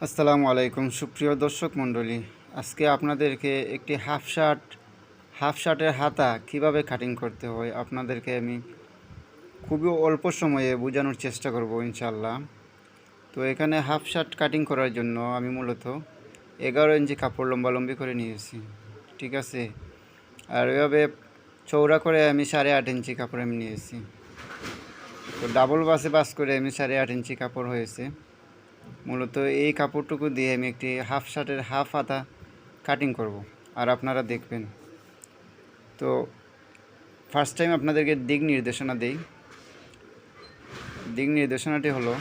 আসসালামু আলাইকুম সুপ্রিয় দর্শক মণ্ডলী। আজকে আপনাদেরকে একটি হাফ শার্টের হাতা কিভাবে কাটিং করতে হয় আপনাদেরকে আমি খুবই অল্প সময়ে বোঝানোর চেষ্টা করব ইনশাআল্লাহ। তো এখানে হাফ শার্ট কাটিং করার জন্য আমি মূলত 11 ইঞ্চি কাপড় লম্বালম্বি করে নিয়েছি, ঠিক আছে। আর এভাবে চৌড়া করে আমি 8.5 ইঞ্চি কাপড় আমি নিয়েছি। তো ডাবল বাস করে আমি 8.5 ইঞ্চি কাপড় হয়েছে। মূলত এই কাপড়টুকু দিয়ে আমি একটি হাফ শার্টের হাফ হাতা কাটিং করব, আর আপনারা দেখবেন। তো ফার্স্ট টাইম আপনাদেরকে দিক নির্দেশনা দেই। দিক নির্দেশনাটি হলো,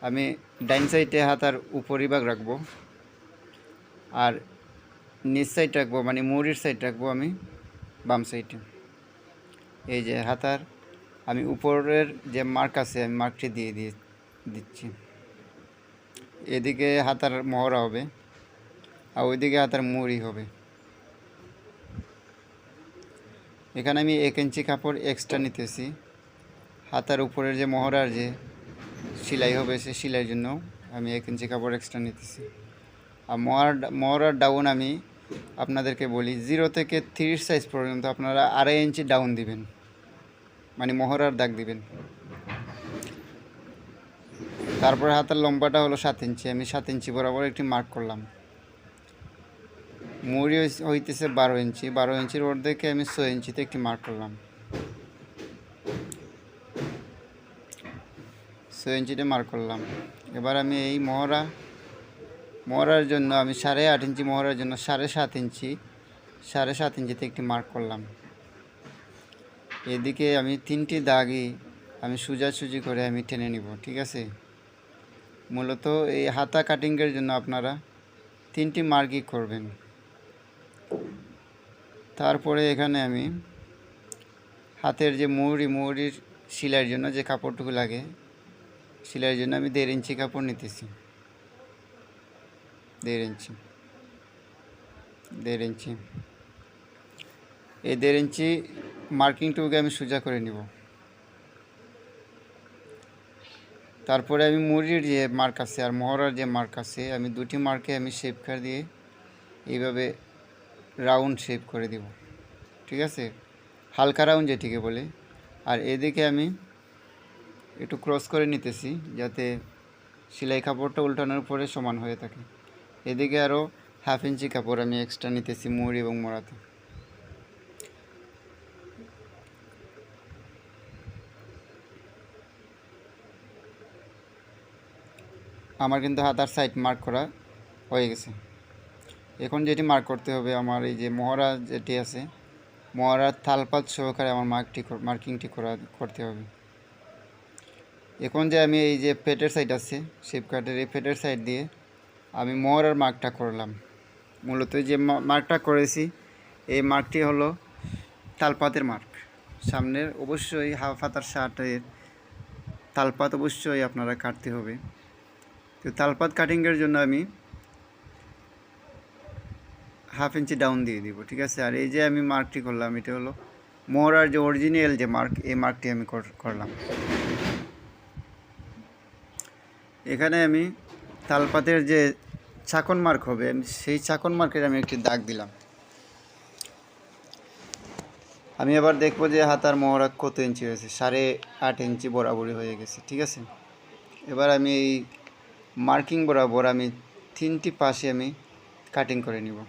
আমি ডাইন সাইডে হাতার উপরিভাগ রাখবো, আর নিচ সাইড রাখবো, মানে মুড়ির সাইড রাখবো আমি বাম সাইডে। এই যে হাতার আমি উপরের যে মার্ক আছে আমি মার্কটি দিয়ে দিচ্ছি। এদিকে হাতার মহড়া হবে আর ওইদিকে হাতার মুড়ি হবে। এখানে আমি 1 ইঞ্চি কাপড় এক্সট্রা নিতেছি। হাতার উপরের যে মহড়ার যে সেলাই হবে সে সেলাইয়ের জন্য আমি 1 ইঞ্চি কাপড় এক্সট্রা নিতেছি। আর মহড়ার ডাউন আমি আপনাদেরকে বলি, 0 থেকে 30 সাইজ পর্যন্ত আপনারা 2.5 ইঞ্চি ডাউন দিবেন, মানে মহড়ার দাগ দিবেন। তারপরে হাতার লম্বাটা হলো 7 ইঞ্চি, আমি 7 ইঞ্চি বরাবর একটি মার্ক করলাম। মুড়ি হইতেছে 12 ইঞ্চি, 12 ইঞ্চির অর্ধেকে আমি 6 ইঞ্চিতে একটি মার্ক করলাম। 6 ইঞ্চিতে মার্ক করলাম। এবার আমি এই মহড়ার জন্য আমি 8.5 ইঞ্চি মহড়ার জন্য 7.5 ইঞ্চিতে একটি মার্ক করলাম। এদিকে আমি 3টি দাগই আমি সোজাসুজি করে আমি টেনে নিব, ঠিক আছে। মূলত এই হাতা কাটিংয়ের জন্য আপনারা 3টি মার্কই করবেন। তারপরে এখানে আমি হাতের যে মুহুরির সেলাইয়ের জন্য যে কাপড়টুকু লাগে, সেলাইয়ের জন্য আমি 1.5 ইঞ্চি কাপড় নিতেছি। 1.5 ইঞ্চি এই 1.5 ইঞ্চি মার্কিংটুকুকে আমি সোজা করে নিব। তারপরে আমি মুড়ির যে মার্ক আছে আর মহড়ার যে মার্ক আছে, আমি দুটি মার্কে আমি শেপ কাট দিয়ে এইভাবে রাউন্ড শেপ করে দিব, ঠিক আছে, হালকা রাউন্ড যেটিকে বলে। আর এদিকে আমি একটু ক্রস করে নিতেছি যাতে সেলাই কাপড়টা উল্টানোর পরে সমান হয়ে থাকে। এদিকে আরও 1/2 ইঞ্চি কাপড় আমি এক্সট্রা নিতেছি মুড়ি এবং মোড়াতে। আমার কিন্তু হাতার সাইড মার্ক করা হয়ে গেছে। এখন যেটি মার্ক করতে হবে, আমার এই যে মহড়া যেটি আছে, মহড়ার তালপাত সহকারে আমার মার্কিংটি করতে হবে। এখন যে আমি এই যে পেটের সাইড আছে শেপ কাটের, এই পেটের সাইড দিয়ে আমি মহড়ার মার্কটা করলাম। মূলত যে মার্কটা করেছি এই মার্কটি হলো তালপাতের মার্ক। সামনের অবশ্যই হাফ হাতার শার্টের তালপাত অবশ্যই আপনারা কাটতে হবে। তো তালপাত কাটিংয়ের জন্য আমি 1/2 ইঞ্চি ডাউন দিয়ে দিব, ঠিক আছে। আর এই যে আমি মার্কটি করলাম, এটা হলো মহড়ার যে অরিজিনাল যে মার্ক, এই মার্কটি আমি করলাম। এখানে আমি তালপাতের যে চাকন মার্ক হবে, সেই চাকন মার্কের আমি একটি দাগ দিলাম। আমি এবার দেখবো যে হাতার মহড়া কত ইঞ্চি হয়েছে, 8.5 ইঞ্চি বরাবরই হয়ে গেছে, ঠিক আছে। এবার আমি এই মার্কিং বরাবর আমি 3টি পাশে আমি কাটিং করে নিব।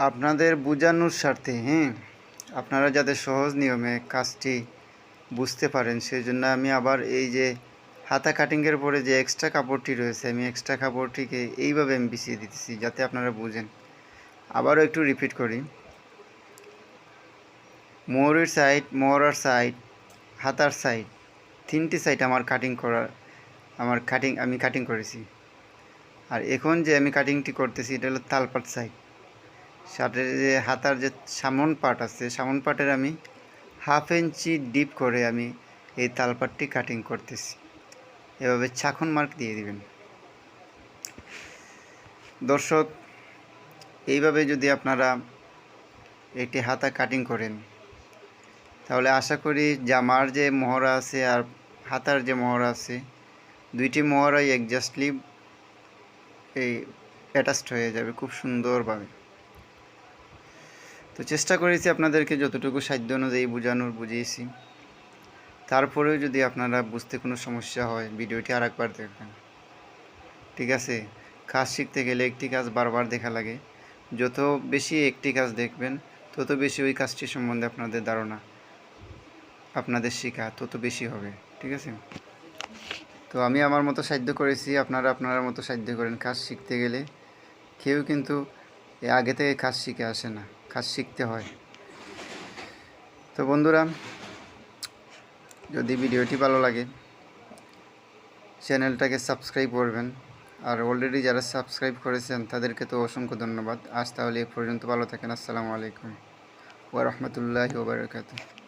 আপনাদের বোঝানোর স্বার্থে, আপনারা যাতে সহজ নিয়মে কাজটি বুঝতে পারেন, সেই জন্য আমি আবার এই যে হাতা কাটিংয়ের পরে যে এক্সট্রা কাপড়টি রয়েছে, আমি এক্সট্রা কাপড়টিকে এইভাবে আমি বিছিয়ে দিতেছি যাতে আপনারা বুঝেন। আবারও একটু রিপিট করি। মহড়ার সাইড, হাতার সাইড, 3টি সাইড আমার কাটিং করা আমি কাটিং করেছি। আর এখন যে আমি কাটিংটি করতেছি এটা হলো তালপাট সাইড। শার্টের যে হাতার যে সামন পার্ট আছে, সামন পার্টের আমি 1/2 ইঞ্চি ডিপ করে আমি এই তালপাটটি কাটিং করতেছি। এভাবে চাখন মার্ক দিয়ে দিবেন। দর্শক, এইভাবে যদি আপনারা একটি হাতা কাটিং করেন তাহলে আশা করি জামার যে মহড়া আছে আর হাতার যে মহড়া আছে, দুইটি মহড়াই এক্স্যাক্টলি এই অ্যাটাচড হয়ে যাবে খুব সুন্দরভাবে। তো চেষ্টা করেছি আপনাদেরকে যতটুকু সাধ্য অনুযায়ী বুঝিয়েছি। তারপরেও যদি আপনারা বুঝতে কোনো সমস্যা হয় ভিডিওটি আরেকবার দেখবেন, ঠিক আছে? কাজ শিখতে গেলে একটি কাজ বারবার দেখা লাগে। যত বেশি একটি কাজ দেখবেন তত বেশি ওই কাজটি সম্বন্ধে আপনাদের ধারণা, আপনাদের শেখা তত বেশি হবে, ঠিক আছে? তো আমি আমার মতো সাধ্য করেছি, আপনারা আপনার মতো সাধ্য করেন। কাজ শিখতে গেলে কেউ কিন্তু আগে থেকে কাজ শিখে আসে না, কাজ শিখতে হয়। তো বন্ধুরা, যদি ভিডিওটি ভালো লাগে চ্যানেলটাকে সাবস্ক্রাইব করবেন। আর অলরেডি যারা সাবস্ক্রাইব করেছেন তাদেরকে তো অসংখ্য ধন্যবাদ। আজ তাহলে এ পর্যন্ত, ভালো থাকেন। আসসালামু আলাইকুম ওয়া রাহমাতুল্লাহি ওয়া বারাকাতুহু।